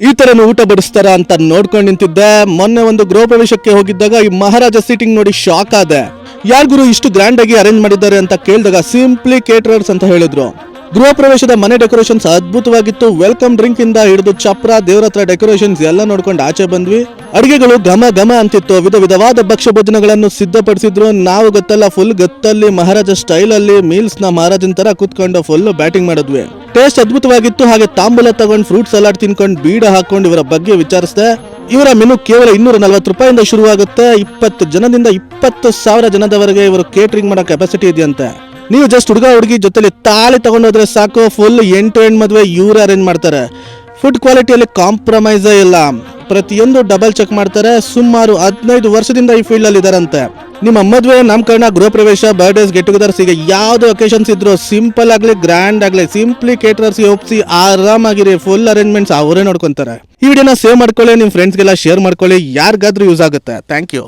ಈ ತರನು ಊಟ ಬಡಿಸ್ತಾರ ಅಂತ ನೋಡ್ಕೊಂಡು ನಿಂತಿದ್ದೆ. ಮೊನ್ನೆ ಒಂದು ಗೃಹ ಪ್ರವೇಶಕ್ಕೆ ಹೋಗಿದ್ದಾಗ ಈ ಮಹಾರಾಜ ಸೀಟಿಂಗ್ ನೋಡಿ ಶಾಕ್ ಆದೆ. ಯಾರ್ ಗುರು ಇಷ್ಟು ಗ್ರ್ಯಾಂಡ್ ಆಗಿ ಅರೇಂಜ್ ಮಾಡಿದ್ದಾರೆ ಅಂತ ಕೇಳಿದಾಗ ಸಿಂಪ್ಲಿ ಕೇಟರರ್ಸ್ ಅಂತ ಹೇಳಿದ್ರು. ಗೃಹ ಪ್ರವೇಶದ ಮನೆ ಡೆಕೋರೇಷನ್ಸ್ ಅದ್ಭುತವಾಗಿತ್ತು. ವೆಲ್ಕಮ್ ಡ್ರಿಂಕ್ ಇಂದ ಹಿಡಿದು ಚಪ್ರ ದೇವರ ಹತ್ರ ಡೆಕೋರೇಷನ್ಸ್ ಎಲ್ಲ ನೋಡ್ಕೊಂಡು ಆಚೆ ಬಂದ್ವಿ. ಅಡಿಗೆಗಳು ಘಮ ಘಮ ಅಂತಿತ್ತು. ವಿಧ ವಿಧವಾದ ಭಕ್ಷ್ಯ ಭೋಜನಗಳನ್ನು ಸಿದ್ಧಪಡಿಸಿದ್ರು. ನಾವು ಗೊತ್ತಲ್ಲ ಫುಲ್ ಗತ್ತಲ್ಲಿ ಮಹಾರಾಜ ಸ್ಟೈಲ್ ಅಲ್ಲಿ ಮೀಲ್ಸ್ ನ ಮಹಾರಾಜನ್ ತರ ಕೂತ್ಕೊಂಡು ಫುಲ್ ಬ್ಯಾಟಿಂಗ್ ಮಾಡಿದ್ವಿ. ಟೇಸ್ಟ್ ಅದ್ಭುತವಾಗಿತ್ತು. ಹಾಗೆ ತಾಂಬೂಲ ತಗೊಂಡು ಫ್ರೂಟ್ ಸಲಾಡ್ ತಿನ್ಕೊಂಡು ಬೀಡ ಹಾಕೊಂಡು ಇವರ ಬಗ್ಗೆ ವಿಚಾರಿಸಿದೆ. ಇವರ ಮೆನು ಕೇವಲ 240 ರೂಪಾಯಿಂದ ಶುರುವಾಗುತ್ತೆ. 20 ಜನದಿಂದ 20,000 ಜನದವರೆಗೆ ಇವರು ಕೇಟರಿಂಗ್ ಮಾಡೋ ಕೆಪಾಸಿಟಿ ಇದೆಯಂತೆ. ನೀವು ಜಸ್ಟ್ ಹುಡುಗ ಹುಡುಗಿ ಜೊತೆಲಿ ತಾಳಿ ತಗೊಂಡೋದ್ರೆ ಸಾಕು, ಫುಲ್ ಎಂಡ್ ಟು ಎಂಡ್ ಮದುವೆ ಇವರೇ ಅರೇಂಜ್ ಮಾಡ್ತಾರೆ. ಫುಡ್ ಕ್ವಾಲಿಟಿಯಲ್ಲಿ ಕಾಂಪ್ರಮೈಸೇ ಇಲ್ಲ. ಪ್ರತಿಯೊಂದು ಡಬಲ್ ಚೆಕ್ ಮಾಡ್ತಾರೆ. ಸುಮಾರು 15 ವರ್ಷದಿಂದ ಈ ಫೀಲ್ಡ್ ಅಲ್ಲಿ ಇದಾರಂತೆ. ನಿಮ್ಮ ಮದುವೆ, ನಾಮಕರಣ, ಗೃಹ ಪ್ರವೇಶ, ಬರ್ಡೇಸ್, ಗೆಟ್ ಟುಗೆದರ್ಸ್ ಈಗ ಯಾವ್ದು ಒಕೇಶನ್ಸ್ ಇದ್ರು ಸಿಂಪಲ್ ಆಗ್ಲಿ ಗ್ರ್ಯಾಂಡ್ ಆಗ್ಲಿ ಸಿಂಪ್ಲಿ ಕೇಟರರ್ಸ್ ಒಪ್ಸಿ ಆರಾಮಾಗಿರಿ. ಫುಲ್ ಅರೇಂಜ್ಮೆಂಟ್ಸ್ ಅವರೇ ನೋಡ್ಕೊಂತಾರೆ. ಈ ವಿಡಿಯೋನ ಸೇವ್ ಮಾಡ್ಕೊಳ್ಳಿ, ನಿಮ್ ಫ್ರೆಂಡ್ಸ್ಗೆಲ್ಲ ಶೇರ್ ಮಾಡ್ಕೊಳ್ಳಿ. ಯಾರಿಗಾದ್ರೂ ಯೂಸ್ ಆಗುತ್ತೆ. Thank you.